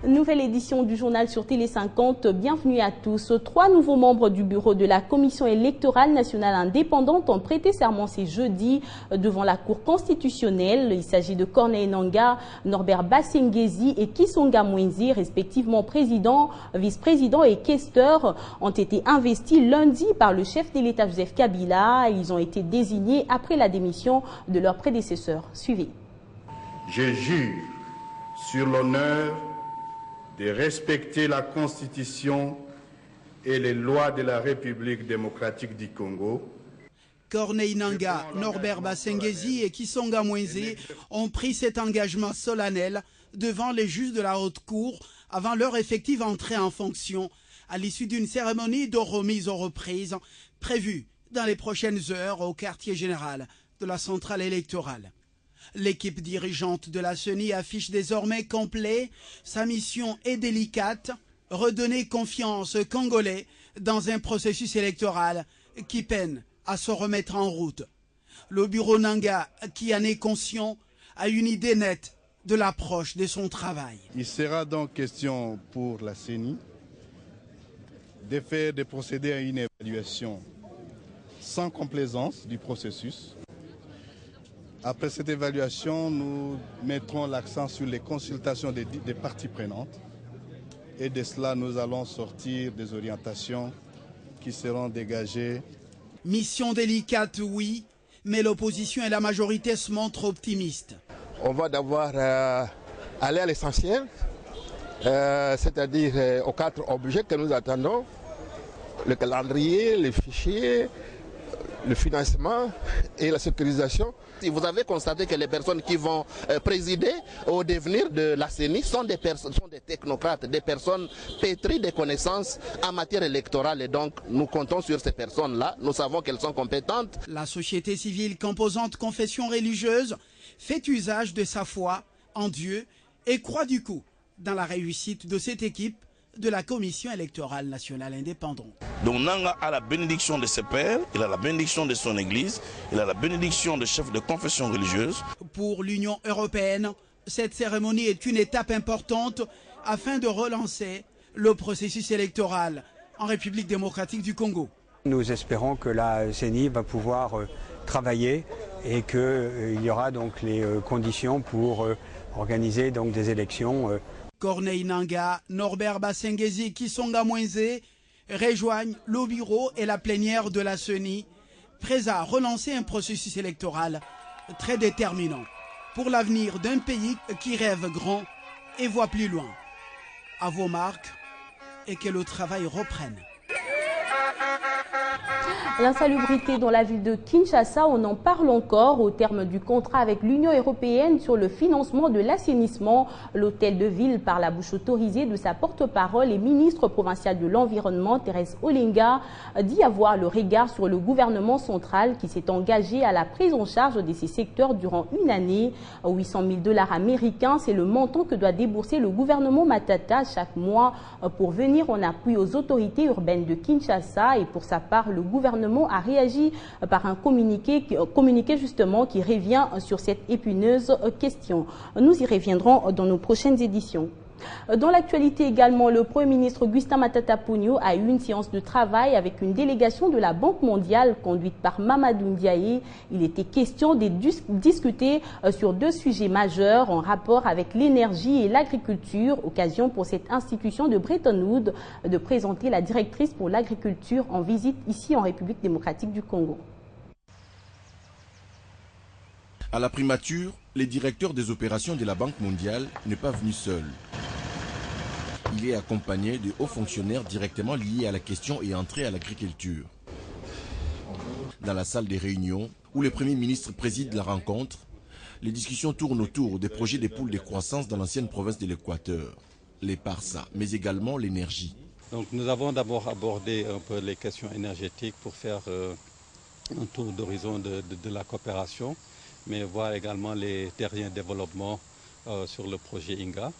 Nouvelle édition du journal sur Télé 50. Bienvenue à tous. 3 nouveaux membres du bureau de la Commission électorale nationale indépendante ont prêté serment ce jeudi devant la Cour constitutionnelle. Il s'agit de Corneille Nangaa, Norbert Basengezi et Kisonga Mwenzi, respectivement président, vice-président et questeur, ont été investis lundi par le chef de l'État Joseph Kabila. Ils ont été désignés après la démission de leur prédécesseur. Suivez. Je jure sur l'honneur de respecter la Constitution et les lois de la République démocratique du Congo. Corneille Nangaa, Norbert Basengezi et Kisonga Mwenzi ont pris cet engagement solennel devant les juges de la Haute Cour avant leur effective entrée en fonction à l'issue d'une cérémonie de remise aux reprises prévue dans les prochaines heures au quartier général de la centrale électorale. L'équipe dirigeante de la CENI affiche désormais complet. Sa mission est délicate, redonner confiance aux Congolais dans un processus électoral qui peine à se remettre en route. Le bureau Nangaa, qui en est conscient, a une idée nette de l'approche de son travail. Il sera donc question pour la CENI de procéder à une évaluation sans complaisance du processus. Après cette évaluation, nous mettrons l'accent sur les consultations des parties prenantes. Et de cela, nous allons sortir des orientations qui seront dégagées. Mission délicate, oui, mais l'opposition et la majorité se montrent optimistes. On va d'abord aller à l'essentiel, c'est-à-dire aux 4 objets que nous attendons, le calendrier, les fichiers, le financement et la sécurisation. Vous avez constaté que les personnes qui vont présider au devenir de la CENI sont des technocrates, des personnes pétries de connaissances en matière électorale. Et donc, nous comptons sur ces personnes-là. Nous savons qu'elles sont compétentes. La société civile composante confession religieuse fait usage de sa foi en Dieu et croit du coup dans la réussite de cette équipe de la Commission électorale nationale indépendante. Donc Nangaa a la bénédiction de ses pères, il a la bénédiction de son église, il a la bénédiction de chefs de confession religieuse. Pour l'Union européenne, cette cérémonie est une étape importante afin de relancer le processus électoral en République démocratique du Congo. Nous espérons que la CENI va pouvoir travailler et qu'il y aura donc les conditions pour organiser donc des élections. Corneille Nangaa, Norbert Basengezi, Kisonga Mwenzi rejoignent le bureau et la plénière de la CENI, prêts à relancer un processus électoral très déterminant pour l'avenir d'un pays qui rêve grand et voit plus loin. À vos marques et que le travail reprenne. L'insalubrité dans la ville de Kinshasa, on en parle encore au terme du contrat avec l'Union européenne sur le financement de l'assainissement. L'hôtel de ville, par la bouche autorisée de sa porte-parole et ministre provinciale de l'Environnement, Thérèse Olenga, dit avoir le regard sur le gouvernement central qui s'est engagé à la prise en charge de ces secteurs durant une année. 800 000 $ américains, c'est le montant que doit débourser le gouvernement Matata chaque mois pour venir en appui aux autorités urbaines de Kinshasa. Et pour sa part, le gouvernement a réagi par un communiqué justement qui revient sur cette épineuse question. Nous y reviendrons dans nos prochaines éditions. Dans l'actualité également, le Premier ministre Augustin Matata Ponyo a eu une séance de travail avec une délégation de la Banque mondiale conduite par Mamadou Ndiaye. Il était question de discuter sur 2 sujets majeurs en rapport avec l'énergie et l'agriculture. Occasion pour cette institution de Bretton Woods de présenter la directrice pour l'agriculture en visite ici en République démocratique du Congo. À la primature, les directeurs des opérations de la Banque mondiale n'est pas venu seul. Il est accompagné de hauts fonctionnaires directement liés à la question et entrés à l'agriculture. Dans la salle des réunions, où le Premier ministre préside la rencontre, les discussions tournent autour des projets des pôles de croissance dans l'ancienne province de l'Équateur, les PARSA, mais également l'énergie. Donc nous avons d'abord abordé un peu les questions énergétiques pour faire un tour d'horizon de la coopération, mais voir également les derniers développements sur le projet INGA.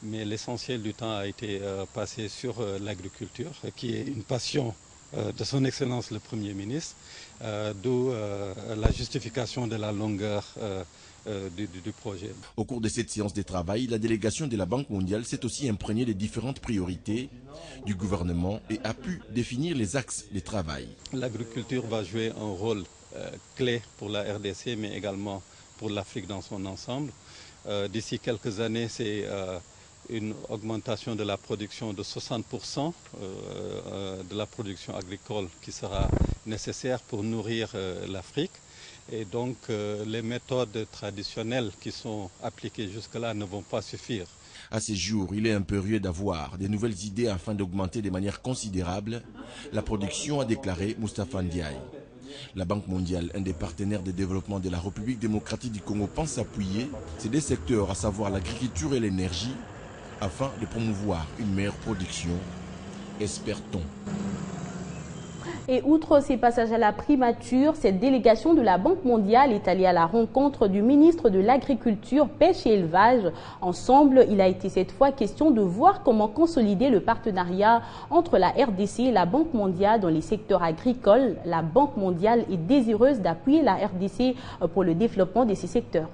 Mais l'essentiel du temps a été passé sur l'agriculture, qui est une passion de son Excellence le Premier ministre, d'où la justification de la longueur du projet. Au cours de cette séance de travail, la délégation de la Banque mondiale s'est aussi imprégnée des différentes priorités du gouvernement et a pu définir les axes de travail. L'agriculture va jouer un rôle clé pour la RDC, mais également pour l'Afrique dans son ensemble. D'ici quelques années, c'est une augmentation de la production de 60% de la production agricole qui sera nécessaire pour nourrir l'Afrique. Et donc les méthodes traditionnelles qui sont appliquées jusque-là ne vont pas suffire. À ces jours, il est impérieux d'avoir des nouvelles idées afin d'augmenter de manière considérable la production, a déclaré Moustapha Ndiaye. La Banque mondiale, un des partenaires de développement de la République démocratique du Congo, pense appuyer ces deux secteurs, à savoir l'agriculture et l'énergie, afin de promouvoir une meilleure production, espère-t-on. Et outre ces passages à la primature, cette délégation de la Banque mondiale est allée à la rencontre du ministre de l'Agriculture, Pêche et Élevage. Ensemble, il a été cette fois question de voir comment consolider le partenariat entre la RDC et la Banque mondiale dans les secteurs agricoles. La Banque mondiale est désireuse d'appuyer la RDC pour le développement de ces secteurs.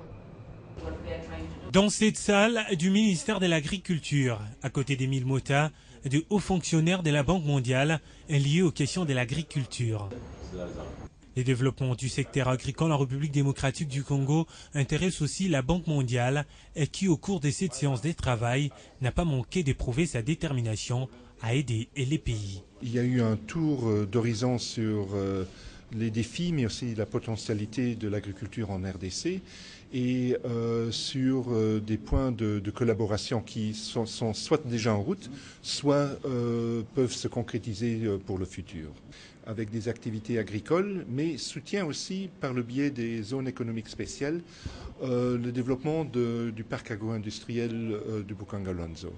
Dans cette salle du ministère de l'Agriculture, à côté d'Émile Mota, de hauts fonctionnaires de la Banque mondiale liés aux questions de l'agriculture. Les développements du secteur agricole en République démocratique du Congo intéressent aussi la Banque mondiale qui, au cours de cette séance de travail, n'a pas manqué d'éprouver sa détermination à aider les pays. Il y a eu un tour d'horizon sur les défis, mais aussi la potentialité de l'agriculture en RDC et sur des points de collaboration qui sont soit déjà en route, soit peuvent se concrétiser pour le futur, avec des activités agricoles, mais soutien aussi par le biais des zones économiques spéciales, le développement du parc agro-industriel du Bukanga-Lonzo.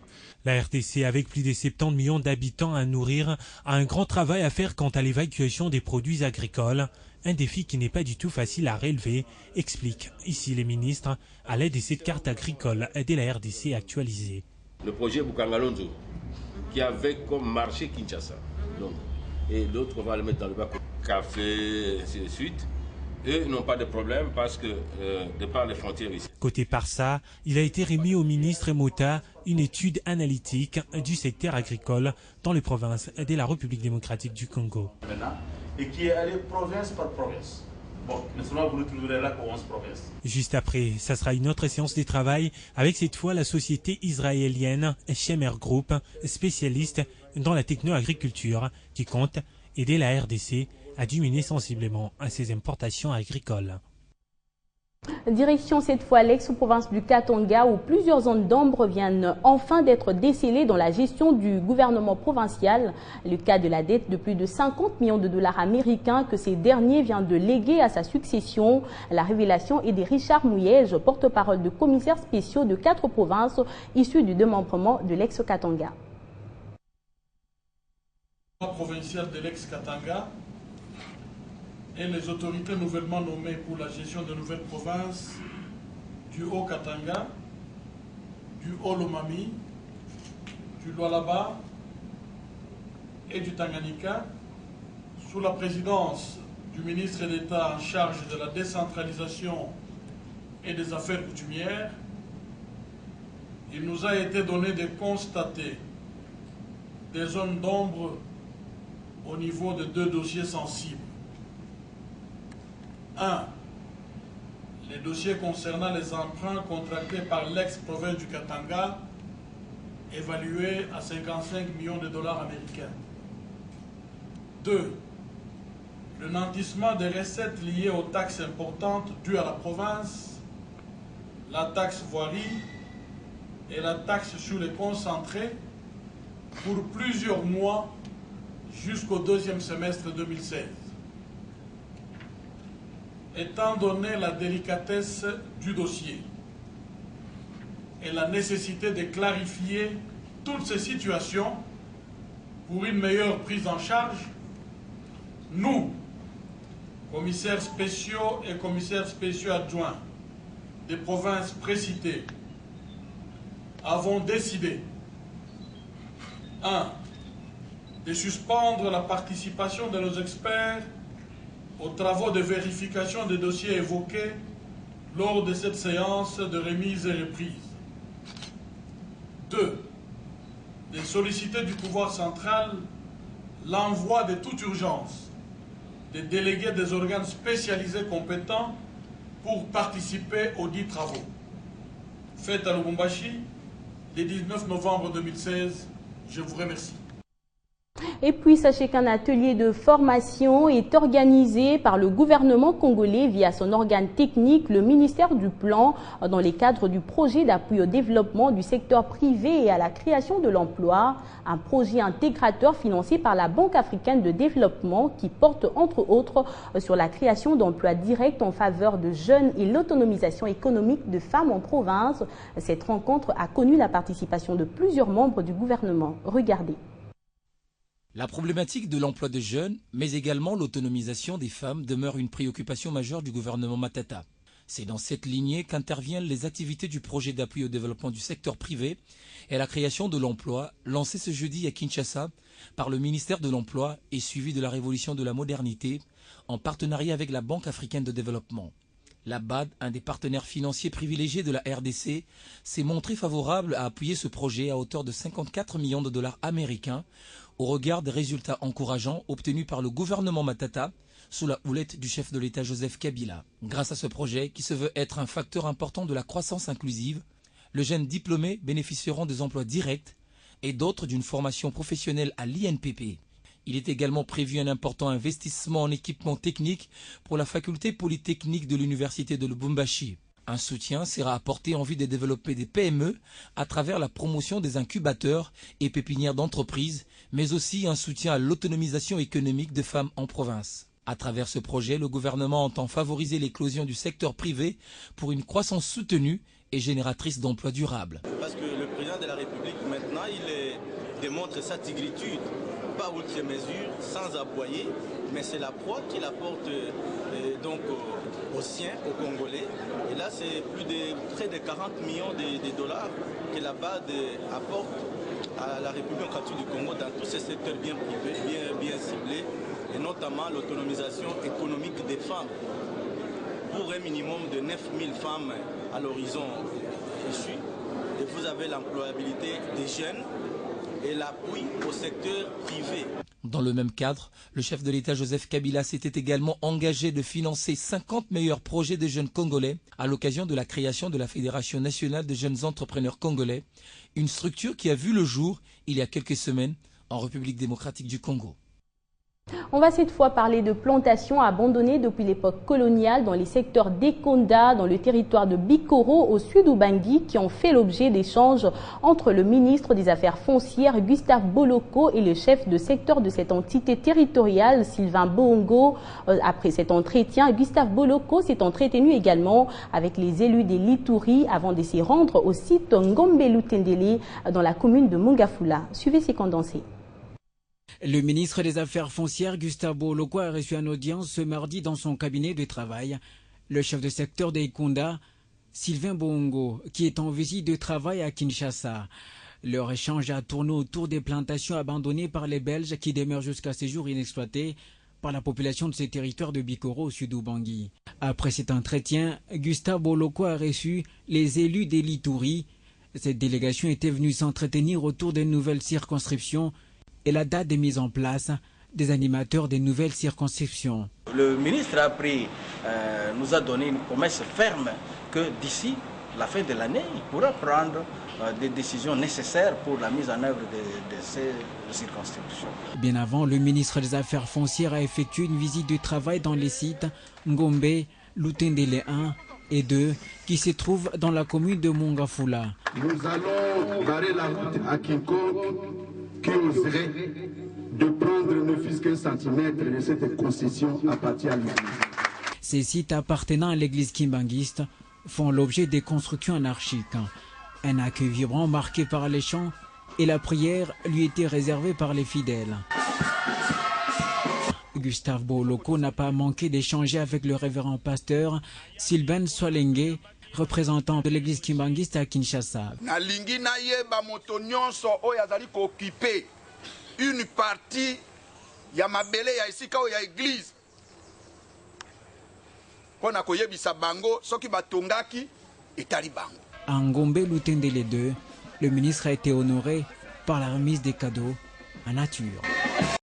La RDC, avec plus de 70 millions d'habitants à nourrir, a un grand travail à faire quant à l'évacuation des produits agricoles. Un défi qui n'est pas du tout facile à relever, expliquent ici les ministres à l'aide de cette carte agricole de la RDC actualisée. Le projet Bukanga-Lonzo, qui avait comme marché Kinshasa, donc, et d'autres on va le mettre dans le bac café, ainsi de suite. Eux n'ont pas de problème parce que de par les frontières ici. Côté Parsa, il a été remis au ministre Mota une étude analytique du secteur agricole dans les provinces de la République démocratique du Congo. Et qui est allé province par province. Bon, maintenant vous le trouverez là pour 11 provinces. Juste après, ça sera une autre séance de travail avec cette fois la société israélienne Shemer Group, spécialiste dans la techno-agriculture, qui compte aider la RDC à diminuer sensiblement ses importations agricoles. Direction cette fois l'ex-province du Katanga où plusieurs zones d'ombre viennent enfin d'être décelées dans la gestion du gouvernement provincial. Le cas de la dette de plus de 50 millions de dollars américains que ces derniers viennent de léguer à sa succession. La révélation est de Richard Mouyège, porte-parole de commissaires spéciaux de 4 provinces issus du démembrement de l'ex-Katanga. Provincial de l'ex-Katanga et les autorités nouvellement nommées pour la gestion de nouvelles provinces du Haut-Katanga, du Haut-Lomami, du Lualaba et du Tanganyika, sous la présidence du ministre d'État en charge de la décentralisation et des affaires coutumières, il nous a été donné de constater des zones d'ombre au niveau de 2 dossiers sensibles. 1. Les dossiers concernant les emprunts contractés par l'ex-province du Katanga, évalués à 55 millions de dollars américains. 2. Le nantissement des recettes liées aux taxes importantes dues à la province, la taxe voirie et la taxe sur les concentrés pour plusieurs mois jusqu'au 2e semestre 2016. Étant donné la délicatesse du dossier et la nécessité de clarifier toutes ces situations pour une meilleure prise en charge, nous, commissaires spéciaux et commissaires spéciaux adjoints des provinces précitées, avons décidé 1. de suspendre la participation de nos experts aux travaux de vérification des dossiers évoqués lors de cette séance de remise et reprise. 2. De solliciter du pouvoir central l'envoi de toute urgence des délégués des organes spécialisés compétents pour participer aux dits travaux. Fait à Lubumbashi, le 19 novembre 2016, je vous remercie. Et puis, sachez qu'un atelier de formation est organisé par le gouvernement congolais via son organe technique, le ministère du Plan, dans les cadres du projet d'appui au développement du secteur privé et à la création de l'emploi, un projet intégrateur financé par la Banque africaine de développement qui porte entre autres sur la création d'emplois directs en faveur de jeunes et l'autonomisation économique de femmes en province. Cette rencontre a connu la participation de plusieurs membres du gouvernement. Regardez. La problématique de l'emploi des jeunes, mais également l'autonomisation des femmes, demeure une préoccupation majeure du gouvernement Matata. C'est dans cette lignée qu'interviennent les activités du projet d'appui au développement du secteur privé et à la création de l'emploi, lancé ce jeudi à Kinshasa par le ministère de l'Emploi et suivi de la Révolution de la modernité, en partenariat avec la Banque africaine de développement. La BAD, un des partenaires financiers privilégiés de la RDC, s'est montré favorable à appuyer ce projet à hauteur de 54 millions de dollars américains au regard des résultats encourageants obtenus par le gouvernement Matata sous la houlette du chef de l'État Joseph Kabila. Grâce à ce projet, qui se veut être un facteur important de la croissance inclusive, les jeunes diplômés bénéficieront des emplois directs et d'autres d'une formation professionnelle à l'INPP. Il est également prévu un important investissement en équipement technique pour la faculté polytechnique de l'université de Lubumbashi. Un soutien sera apporté en vue de développer des PME à travers la promotion des incubateurs et pépinières d'entreprises, mais aussi un soutien à l'autonomisation économique de femmes en province. À travers ce projet, le gouvernement entend favoriser l'éclosion du secteur privé pour une croissance soutenue et génératrice d'emplois durables. Parce que le président de la République, maintenant, il démontre sa tigritude, pas outre mesure, sans aboyer, mais c'est la proie qu'il apporte donc aux siens, aux Congolais. Et là, c'est près de 40 millions de dollars que la BAD apporte à la République démocratique du Congo dans tous ces secteurs bien privés, bien ciblés, et notamment l'autonomisation économique des femmes, pour un minimum de 9000 femmes à l'horizon issu. Et vous avez l'employabilité des jeunes et l'appui au secteur privé. Dans le même cadre, le chef de l'État Joseph Kabila s'était également engagé de financer 50 meilleurs projets de jeunes congolais à l'occasion de la création de la Fédération nationale des jeunes entrepreneurs congolais, une structure qui a vu le jour il y a quelques semaines en République démocratique du Congo. On va cette fois parler de plantations abandonnées depuis l'époque coloniale dans les secteurs d'Ekonda, dans le territoire de Bikoro, au sud d'Ubangi, qui ont fait l'objet d'échanges entre le ministre des Affaires foncières, Gustave Boloko, et le chef de secteur de cette entité territoriale, Sylvain Bongo. Après cet entretien, Gustave Boloko s'est entretenu également avec les élus des Lituri avant de s'y rendre au site Ngombe-Lutendele dans la commune de Mongafula. Suivez ces condensés. Le ministre des Affaires foncières, Gustave Boloko, a reçu en audience ce mardi dans son cabinet de travail le chef de secteur d'Ekonda, Sylvain Bongo, qui est en visite de travail à Kinshasa. Leur échange a tourné autour des plantations abandonnées par les Belges qui demeurent jusqu'à ce jour inexploitées par la population de ces territoires de Bikoro au sud d'Ubangi. Après cet entretien, Gustave Boloko a reçu les élus des Lituri. Cette délégation était venue s'entretenir autour d'une nouvelle circonscription et la date de mise en place des animateurs des nouvelles circonscriptions. Le ministre nous a donné une promesse ferme que d'ici la fin de l'année, il pourra prendre des décisions nécessaires pour la mise en œuvre de ces circonscriptions. Bien avant, le ministre des Affaires foncières a effectué une visite de travail dans les sites Ngombe, Lutendele 1 et 2 qui se trouvent dans la commune de Mongafula. Nous allons barrer la route à quiconque qui oserait de prendre ne fût-ce qu'un centimètre de cette concession à partir à lui. Ces sites appartenant à l'église kimbanguiste font l'objet des constructions anarchiques. Un accueil vibrant marqué par les chants et la prière lui était réservée par les fidèles. Gustave Boloko n'a pas manqué d'échanger avec le révérend pasteur Sylvain Swalenge, représentant de l'église kimbanguiste à Kinshasa. une partie ya mabele ya esika o ya église pona koyebisa bango soki batongaki etali bango. À Ngombe Lutendele 2, le ministre a été honoré par la remise des cadeaux en nature.